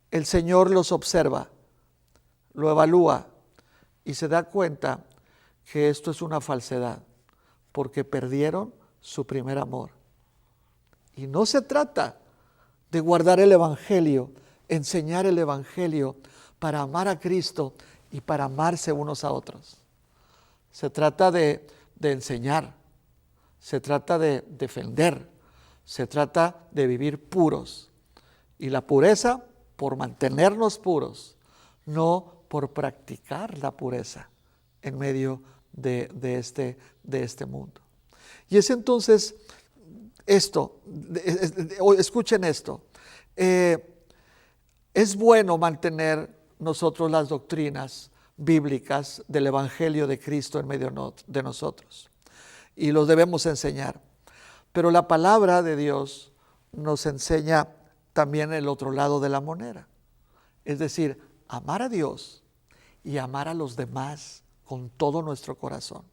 Speaker 5: el Señor los observa, lo evalúa y se da cuenta que esto es una falsedad, porque perdieron su primer amor. Y no se trata de guardar el Evangelio, enseñar el Evangelio para amar a Cristo y para amarse unos a otros. Se trata de enseñar, se trata de defender, se trata de vivir puros. Y la pureza por mantenernos puros, no por practicar la pureza en medio de este mundo. Y es entonces esto, escuchen esto, es bueno mantener nosotros las doctrinas bíblicas del Evangelio de Cristo en medio de nosotros, y los debemos enseñar, pero la palabra de Dios nos enseña también el otro lado de la moneda, es decir, amar a Dios y amar a los demás con todo nuestro corazón.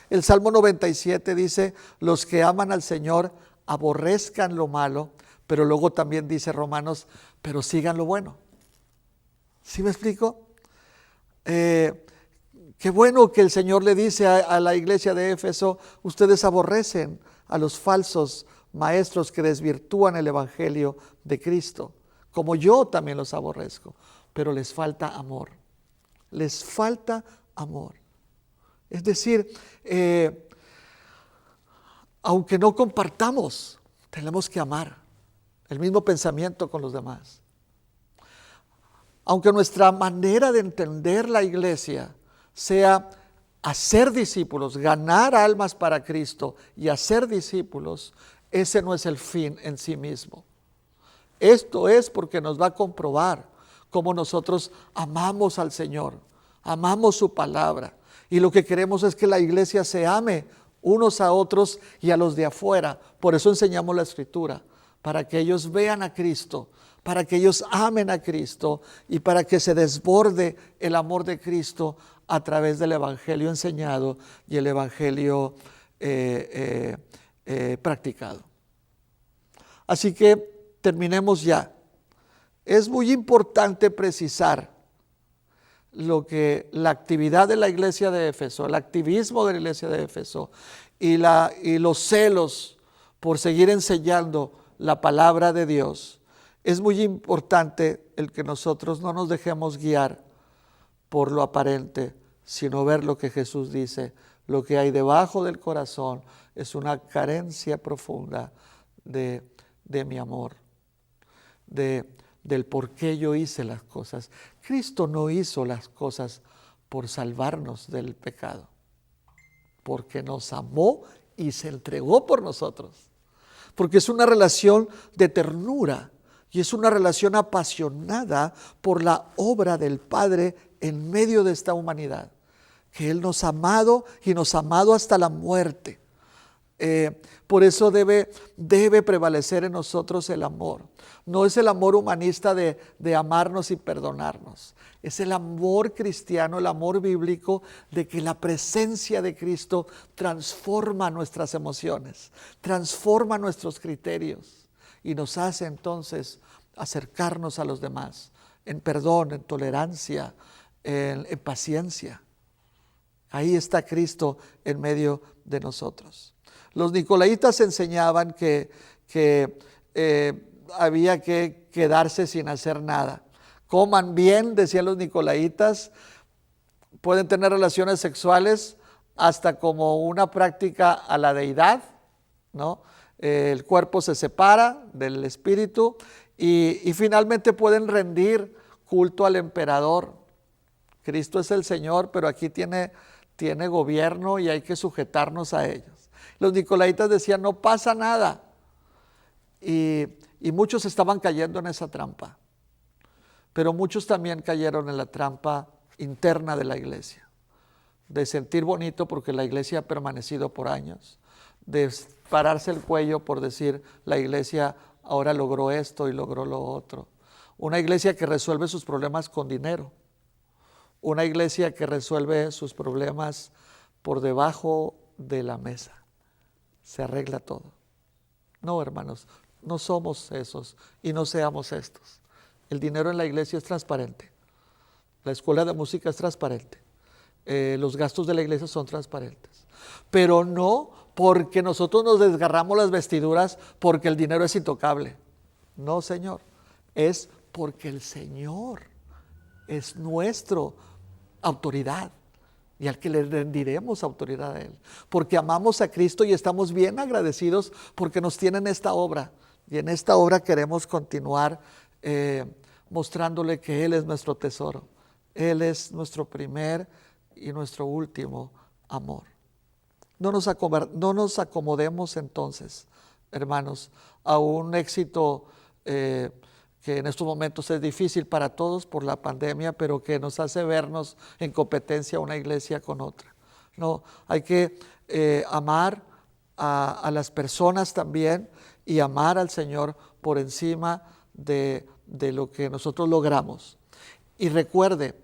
Speaker 5: El Salmo 97 dice, los que aman al Señor aborrezcan lo malo, pero luego también dice Romanos, pero sigan lo bueno. ¿Sí me explico? Qué bueno que el Señor le dice a la iglesia de Éfeso, ustedes aborrecen a los falsos maestros que desvirtúan el Evangelio de Cristo, como yo también los aborrezco, pero les falta amor. Les falta amor. Es decir, aunque no compartamos, tenemos que amar el mismo pensamiento con los demás. Aunque nuestra manera de entender la iglesia sea hacer discípulos, ganar almas para Cristo y hacer discípulos, ese no es el fin en sí mismo. Esto es porque nos va a comprobar cómo nosotros amamos al Señor, amamos su palabra, y lo que queremos es que la iglesia se ame unos a otros y a los de afuera. Por eso enseñamos la Escritura, para que ellos vean a Cristo, para que ellos amen a Cristo y para que se desborde el amor de Cristo a través del Evangelio enseñado y el Evangelio practicado. Así que terminemos ya. Es muy importante precisar lo que la actividad de la iglesia de Éfeso, el activismo de la iglesia de Éfeso y los celos por seguir enseñando la palabra de Dios. Es muy importante el que nosotros no nos dejemos guiar por lo aparente, sino ver lo que Jesús dice. Lo que hay debajo del corazón es una carencia profunda de mi amor, del por qué yo hice las cosas. Cristo no hizo las cosas por salvarnos del pecado, porque nos amó y se entregó por nosotros, porque es una relación de ternura y es una relación apasionada por la obra del Padre en medio de esta humanidad, que Él nos ha amado y nos ha amado hasta la muerte. Por eso debe prevalecer en nosotros el amor. No es el amor humanista de amarnos y perdonarnos. Es el amor cristiano, el amor bíblico de que la presencia de Cristo transforma nuestras emociones, transforma nuestros criterios y nos hace entonces acercarnos a los demás en perdón, en tolerancia, en paciencia. Ahí está Cristo en medio de nosotros. Los nicolaitas enseñaban que había que quedarse sin hacer nada, coman bien, decían los nicolaitas, pueden tener relaciones sexuales hasta como una práctica a la deidad, ¿no? El cuerpo se separa del espíritu y finalmente pueden rendir culto al emperador. Cristo es el Señor, pero aquí tiene gobierno y hay que sujetarnos a ellos. Los nicolaitas decían, no pasa nada. Y muchos estaban cayendo en esa trampa. Pero muchos también cayeron en la trampa interna de la iglesia. De sentir bonito porque la iglesia ha permanecido por años. De pararse el cuello por decir, la iglesia ahora logró esto y logró lo otro. Una iglesia que resuelve sus problemas con dinero. Una iglesia que resuelve sus problemas por debajo de la mesa. Se arregla todo. No, hermanos, no somos esos y no seamos estos. El dinero en la iglesia es transparente. La escuela de música es transparente. Los gastos de la iglesia son transparentes. Pero no porque nosotros nos desgarramos las vestiduras porque el dinero es intocable. No, Señor. Es porque el Señor es nuestro autoridad y al que le rendiremos autoridad a Él. Porque amamos a Cristo y estamos bien agradecidos porque nos tiene en esta obra. Y en esta obra queremos continuar mostrándole que Él es nuestro tesoro. Él es nuestro primer y nuestro último amor. No nos acomodemos entonces, hermanos, a un éxito que en estos momentos es difícil para todos por la pandemia, pero que nos hace vernos en competencia una iglesia con otra. No, hay que amar a las personas también y amar al Señor por encima de lo que nosotros logramos. Y recuerde,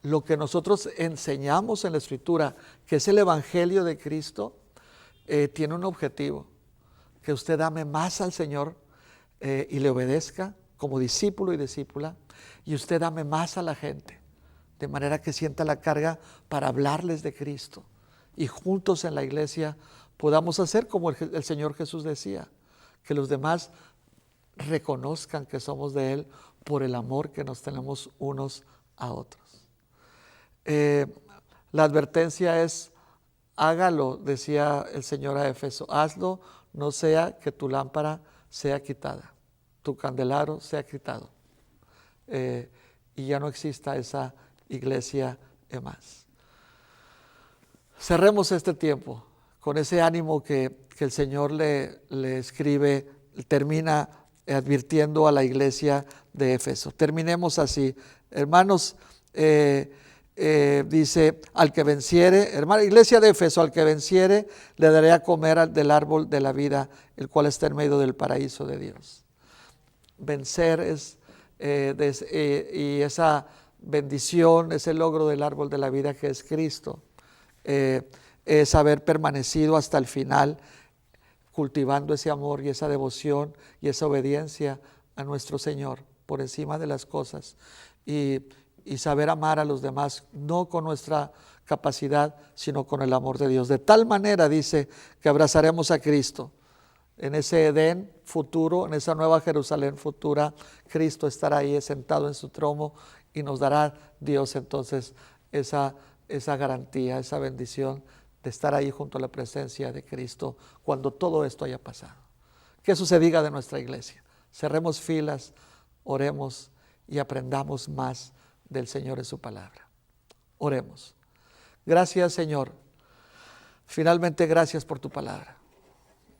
Speaker 5: lo que nosotros enseñamos en la Escritura, que es el Evangelio de Cristo, tiene un objetivo, que usted ame más al Señor y le obedezca como discípulo y discípula, y usted ame más a la gente, de manera que sienta la carga para hablarles de Cristo, y juntos en la iglesia podamos hacer como el Señor Jesús decía, que los demás reconozcan que somos de Él por el amor que nos tenemos unos a otros. La advertencia es, hágalo, decía el Señor a Éfeso, hazlo, no sea que tu lámpara sea quitada, tu candelabro sea quitado, y ya no exista esa iglesia más. Cerremos este tiempo con ese ánimo que el Señor le escribe, termina advirtiendo a la iglesia de Éfeso. Terminemos así, hermanos. Dice, al que venciere, hermana iglesia de Éfeso, al que venciere le daré a comer del árbol de la vida, el cual está en medio del paraíso de Dios. Vencer es y esa bendición, ese logro del árbol de la vida que es Cristo, es haber permanecido hasta el final cultivando ese amor y esa devoción y esa obediencia a nuestro Señor por encima de las cosas y saber amar a los demás, no con nuestra capacidad, sino con el amor de Dios. De tal manera, dice, que abrazaremos a Cristo. En ese Edén futuro, en esa nueva Jerusalén futura, Cristo estará ahí sentado en su trono y nos dará Dios entonces esa garantía, esa bendición de estar ahí junto a la presencia de Cristo cuando todo esto haya pasado. Que eso se diga de nuestra iglesia. Cerremos filas, oremos y aprendamos más del Señor en su palabra. Oremos. Gracias, Señor. Finalmente, gracias por tu palabra.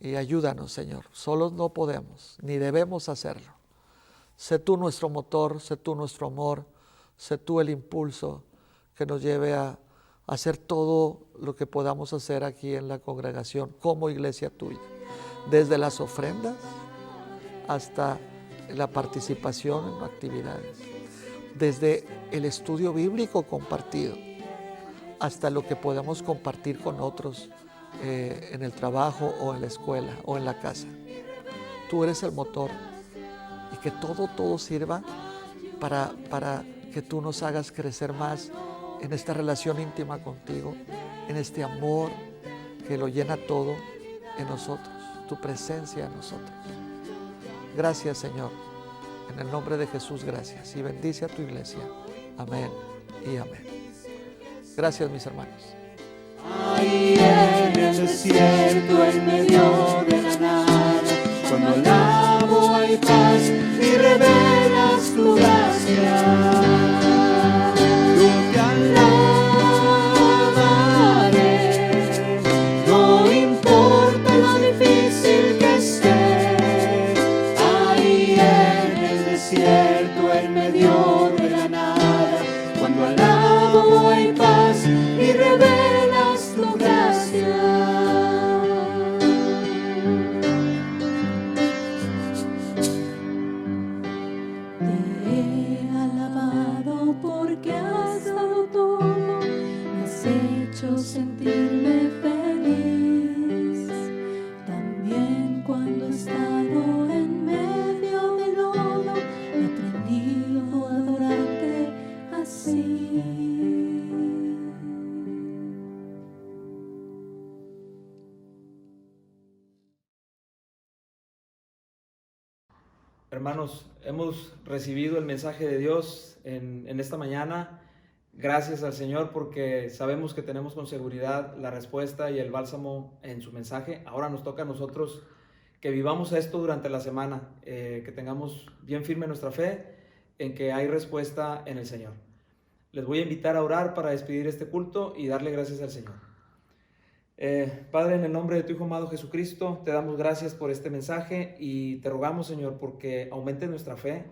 Speaker 5: Y ayúdanos, Señor. Solos no podemos, ni debemos hacerlo. Sé tú nuestro motor, sé tú nuestro amor, sé tú el impulso que nos lleve a hacer todo lo que podamos hacer aquí en la congregación como iglesia tuya. Desde las ofrendas hasta la participación en actividades. Desde el estudio bíblico compartido hasta lo que podamos compartir con otros en el trabajo o en la escuela o en la casa. Tú eres el motor y que todo sirva para que tú nos hagas crecer más en esta relación íntima contigo, en este amor que lo llena todo en nosotros, tu presencia en nosotros. Gracias, Señor. En En el nombre de Jesús, gracias. Y bendice a tu iglesia. Amén y amén. Gracias, mis hermanos.
Speaker 3: Ahí en el desierto, en medio de la nada, cuando alabo hay paz y revelas tu gracia. Yo te alabaré, no importa lo difícil que esté. Ahí en el desierto, en medio de la nada, cuando alabo hay paz y revelas tu gracia.
Speaker 4: Te he alabado porque has dado todo, me has hecho sentirme feliz. También cuando he estado en medio del lodo, he aprendido a adorarte así.
Speaker 1: Hermanos, hemos recibido el mensaje de Dios en esta mañana. Gracias al Señor porque sabemos que tenemos con seguridad la respuesta y el bálsamo en su mensaje. Ahora nos toca a nosotros que vivamos esto durante la semana, que tengamos bien firme nuestra fe en que hay respuesta en el Señor. Les voy a invitar a orar para despedir este culto y darle gracias al Señor. Padre, en el nombre de tu Hijo amado Jesucristo, te damos gracias por este mensaje y te rogamos, Señor, porque aumente nuestra fe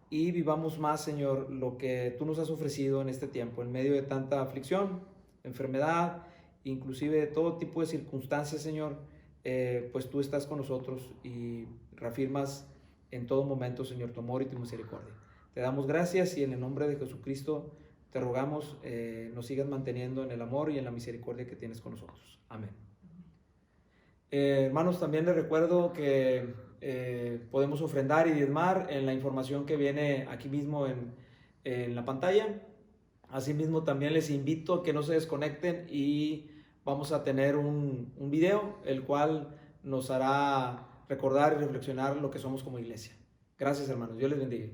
Speaker 1: y vivamos más, Señor, lo que tú nos has ofrecido en este tiempo, en medio de tanta aflicción, enfermedad, inclusive de todo tipo de circunstancias, Señor, pues tú estás con nosotros y reafirmas en todo momento, Señor, tu amor y tu misericordia. Te damos gracias y en el nombre de Jesucristo te rogamos nos sigas manteniendo en el amor y en la misericordia que tienes con nosotros. Amén. Hermanos, también les recuerdo que podemos ofrendar y diezmar en la información que viene aquí mismo en la pantalla. Asimismo, también les invito a que no se desconecten y vamos a tener un video, el cual nos hará recordar y reflexionar lo que somos como iglesia. Gracias, hermanos. Dios les bendiga.